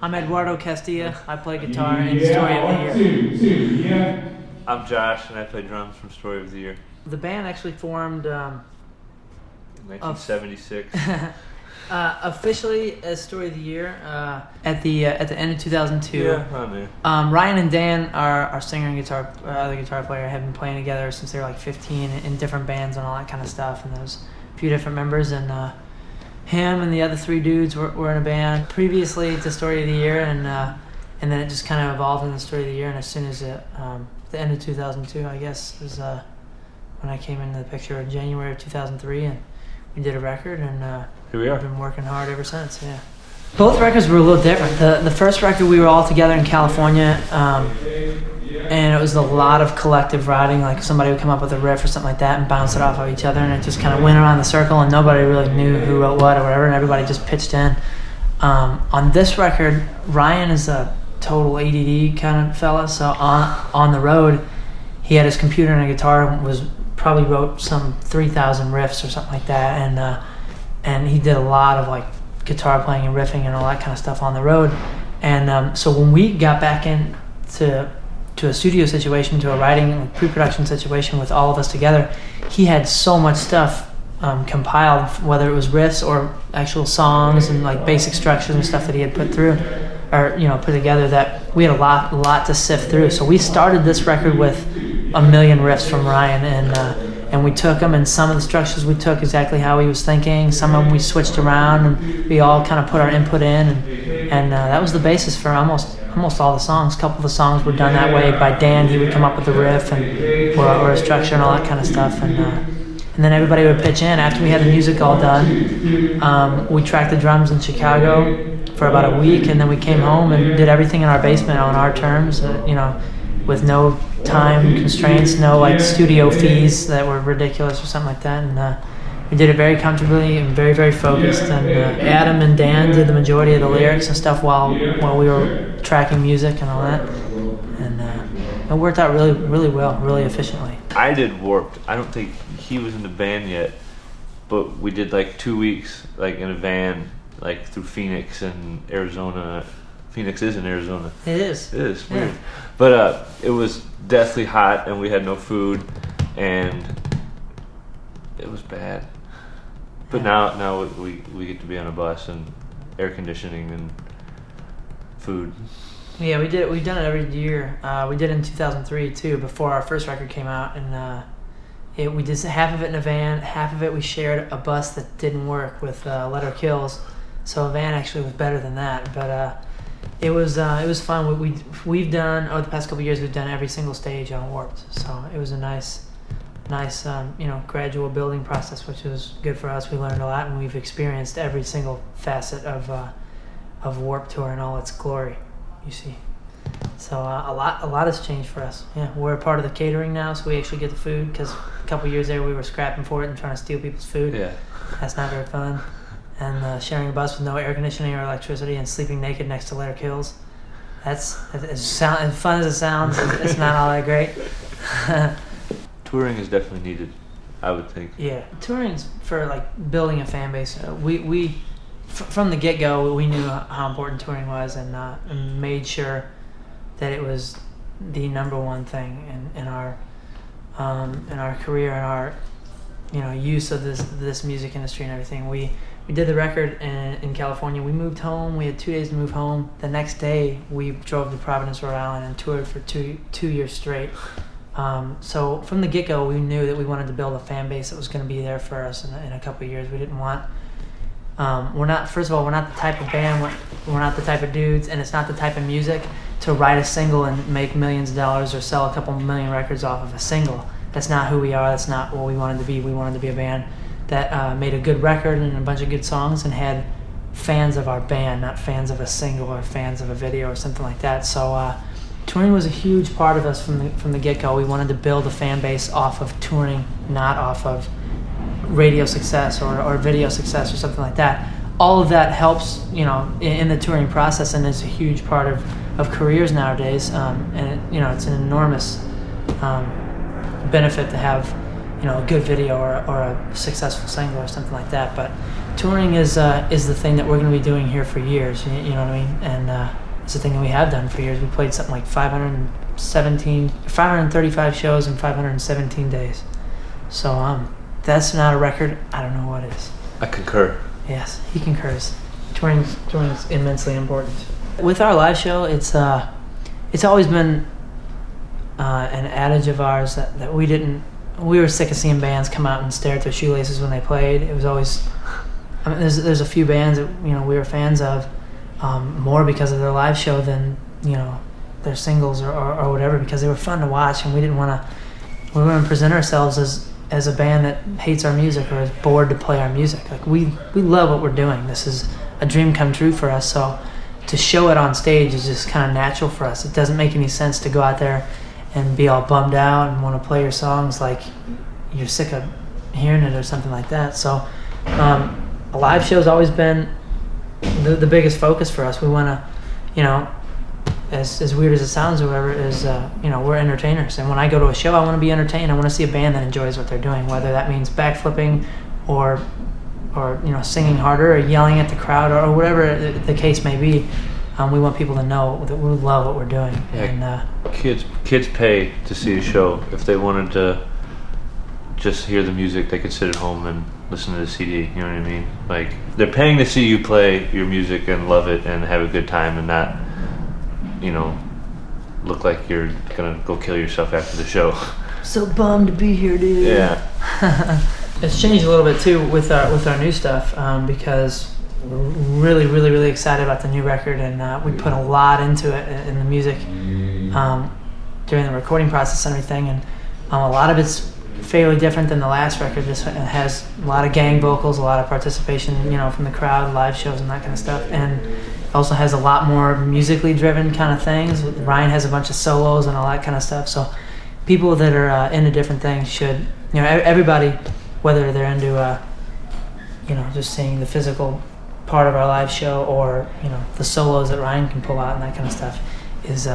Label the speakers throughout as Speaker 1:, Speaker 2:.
Speaker 1: I'm Eduardo Castilla. I play guitar in Story of the Year.
Speaker 2: I'm Josh, and I play drums from Story of the Year.
Speaker 1: The band actually formed
Speaker 2: in 1976.
Speaker 1: Officially as Story of the Year at the end of 2002.
Speaker 2: Yeah, around there.
Speaker 1: Ryan and Dan, our singer and other guitar player, have been playing together since they were like 15 in different bands and all that kind of stuff. And there's a few different members, and him and the other three dudes were in a band previously to Story of the Year, and then it just kind of evolved into Story of the Year. And as soon as the end of 2002, I guess, is when I came into the picture in January of 2003, and we did a record, and
Speaker 2: here we are.
Speaker 1: We've been working hard ever since. Yeah. Both records were a little different. The first record, we were all together in California, and it was a lot of collective writing. Like somebody would come up with a riff or something like that and bounce it off of each other, and it just kind of went around the circle, and nobody really knew who wrote what or whatever, and everybody just pitched in. On this record, Ryan is a total ADD kind of fella, so on the road, he had his computer and a guitar and probably wrote some 3,000 riffs or something like that, and he did a lot of like guitar playing and riffing and all that kind of stuff on the road. And so when we got back into a studio situation, to a writing pre-production situation with all of us together, he had so much stuff compiled, whether it was riffs or actual songs and like basic structures and stuff that he had put together, that we had a lot to sift through. So we started this record with 1,000,000 riffs from Ryan, and we took them, and some of the structures we took exactly how he was thinking, some of them we switched around, and we all kind of put our input in, and that was the basis for almost all the songs. A couple of the songs were done that way by Dan. He would come up with a riff or a structure and all that kind of stuff, and then everybody would pitch in. After we had the music all done, we tracked the drums in Chicago for about a week, and then we came home and did everything in our basement on our terms, with no time constraints, no like studio fees that were ridiculous or something like that, and we did it very comfortably and very, very focused. And Adam and Dan did the majority of the lyrics and stuff while we were tracking music and all that, and it worked out really, really well, really efficiently.
Speaker 2: I did Warped. I don't think he was in the band yet, but we did like 2 weeks like in a van like through Phoenix and Arizona. Phoenix is in Arizona.
Speaker 1: It is.
Speaker 2: It is weird, but it was deathly hot, and we had no food, and it was bad. But now we get to be on a bus and air conditioning and food.
Speaker 1: Yeah, we did. We've done it every year. We did it in 2003 too, before our first record came out, and we did half of it in a van, half of it we shared a bus that didn't work with Letter Kills, so a van actually was better than that, but. It was fun. We've done over the past couple of years. We've done every single stage on Warped, so it was a nice gradual building process, which was good for us. We learned a lot, and we've experienced every single facet of Warped Tour in all its glory. You see, so a lot has changed for us. Yeah, we're a part of the catering now, so we actually get the food, because a couple of years there we were scrapping for it and trying to steal people's food.
Speaker 2: Yeah,
Speaker 1: that's not very fun. And sharing a bus with no air conditioning or electricity and sleeping naked next to Letter Kills. That's as fun as it sounds. It's not all that great.
Speaker 2: Touring is definitely needed, I would think.
Speaker 1: Yeah, touring's for like building a fan base. We from the get-go, we knew how important touring was, and made sure that it was the number one thing in our career and our use of this music industry and everything. We did the record in California. We moved home. We had 2 days to move home. The next day, we drove to Providence, Rhode Island, and toured for two years straight. So from the get-go, we knew that we wanted to build a fan base that was going to be there for us in a couple of years. We didn't want. We're not the type of band. We're not the type of dudes, and it's not the type of music to write a single and make millions of dollars or sell a couple million records off of a single. That's not who we are. That's not what we wanted to be. We wanted to be a band that made a good record and a bunch of good songs and had fans of our band, not fans of a single or fans of a video or something like that. So touring was a huge part of us from the get-go. We wanted to build a fan base off of touring, not off of radio success or video success or something like that. All of that helps, in the touring process, and is a huge part of careers nowadays. And it's an enormous benefit to have a good video or a successful single or something like that. But touring is the thing that we're going to be doing here for years. You know what I mean? And it's the thing that we have done for years. We played something like 535 shows in 517 days. So that's not a record. I don't know what is.
Speaker 2: I concur.
Speaker 1: Yes, he concurs. Touring is immensely important. With our live show, it's always been an adage of ours that we were sick of seeing bands come out and stare at their shoelaces when they played. It was always, I mean, there's a few bands that we were fans of more because of their live show than their singles or whatever, because they were fun to watch, and we want to present ourselves as a band that hates our music or is bored to play our music. Like we love what we're doing. This is a dream come true for us. So to show it on stage is just kind of natural for us. It doesn't make any sense to go out there and be all bummed out and want to play your songs like you're sick of hearing it or something like that. So a live show's always been the biggest focus for us. We want to, as weird as it sounds or whatever, is we're entertainers, and when I go to a show, I want to be entertained. I want to see a band that enjoys what they're doing, whether that means backflipping or singing harder or yelling at the crowd or whatever the case may be. We want people to know that we love what we're doing.
Speaker 2: Yeah, and kids pay to see a show. If they wanted to just hear the music, they could sit at home and listen to the CD. You know what I mean? Like, they're paying to see you play your music and love it and have a good time, and not look like you're gonna go kill yourself after the show.
Speaker 1: So bummed to be here, dude.
Speaker 2: Yeah.
Speaker 1: It's changed a little bit too with our new stuff, because we're really, really, really excited about the new record, and we put a lot into it in the music during the recording process and everything, and a lot of it's fairly different than the last record. This has a lot of gang vocals, a lot of participation, from the crowd, live shows, and that kind of stuff, and also has a lot more musically driven kind of things. Ryan has a bunch of solos and all that kind of stuff. So people that are into different things should, everybody, whether they're into, just seeing the physical part of our live show or, the solos that Ryan can pull out and that kind of stuff, is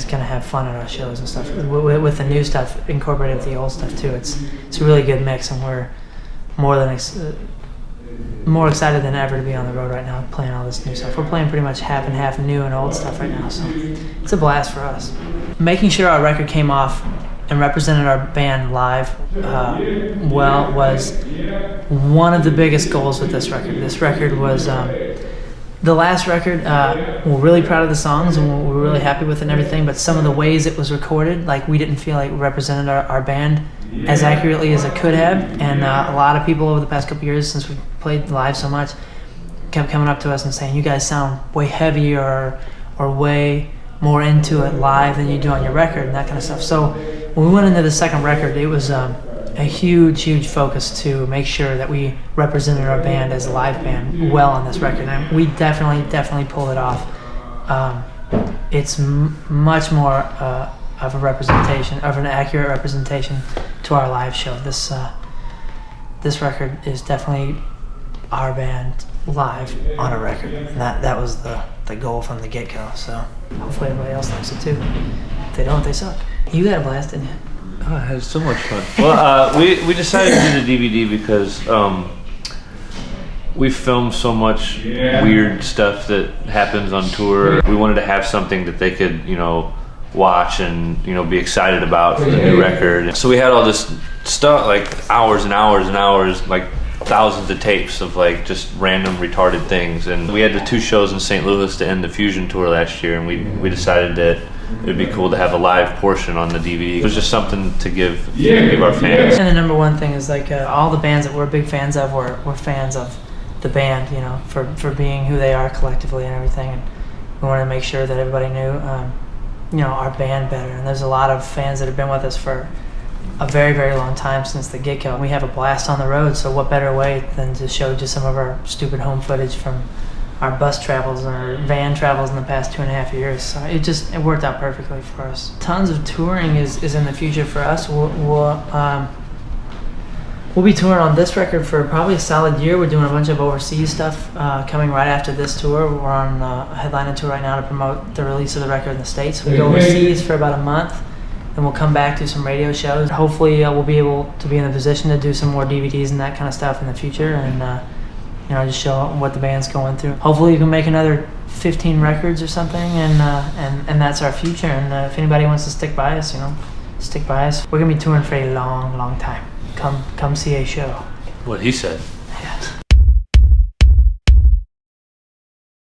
Speaker 1: gonna have fun at our shows and stuff. With the new stuff incorporated with the old stuff too, it's a really good mix, and we're more excited than ever to be on the road right now playing all this new stuff. We're playing pretty much half and half new and old stuff right now, so it's a blast for us. Making sure our record came off and represented our band live was one of the biggest goals with this record. This record was the last record. We're really proud of the songs and we're really happy with it and everything, but some of the ways it was recorded, like, we didn't feel like it represented our band as accurately as it could have, and a lot of people over the past couple years, since we played live so much, kept coming up to us and saying, you guys sound way heavier or way more into it live than you do on your record and that kind of stuff. So when we went into the second record, it was a huge focus to make sure that we represented our band as a live band well on this record, and we definitely pulled it off. It's much more of a representation, of an accurate representation to our live show. This record is definitely our band live on a record, and that was the goal from the get-go. So hopefully everybody else likes it too. If they don't, they suck. You had a blast, didn't you?
Speaker 2: Oh, I had so much fun. Well, we decided to do the DVD because we filmed so much weird stuff that happens on tour. We wanted to have something that they could, watch and be excited about for the new record. So we had all this stuff, like hours and hours and hours, like thousands of tapes of like just random retarded things. And we had the 2 shows in St. Louis to end the Fusion tour last year, and we decided that it would be cool to have a live portion on the DVD. It was just something to give our fans.
Speaker 1: And the number one thing is, like, all the bands that we're big fans of, we're fans of the band, for being who they are collectively and everything. And we wanted to make sure that everybody knew, our band better. And there's a lot of fans that have been with us for a very, very long time, since the get-go. We have a blast on the road, so what better way than to show just some of our stupid home footage from our bus travels and our van travels in the past 2.5 years. So it worked out perfectly for us. Tons of touring is in the future for us. We'll be touring on this record for probably a solid year. We're doing a bunch of overseas stuff coming right after this tour. We're on a headlining tour right now to promote the release of the record in the States. We go overseas for about a month, then we'll come back, do some radio shows. Hopefully we'll be able to be in a position to do some more DVDs and that kind of stuff in the future, and you know, just show what the band's going through. Hopefully, you can make another 15 records or something, and that's our future. And if anybody wants to stick by us, you know, stick by us. We're gonna be touring for a long, long time. Come see a show.
Speaker 2: What he said.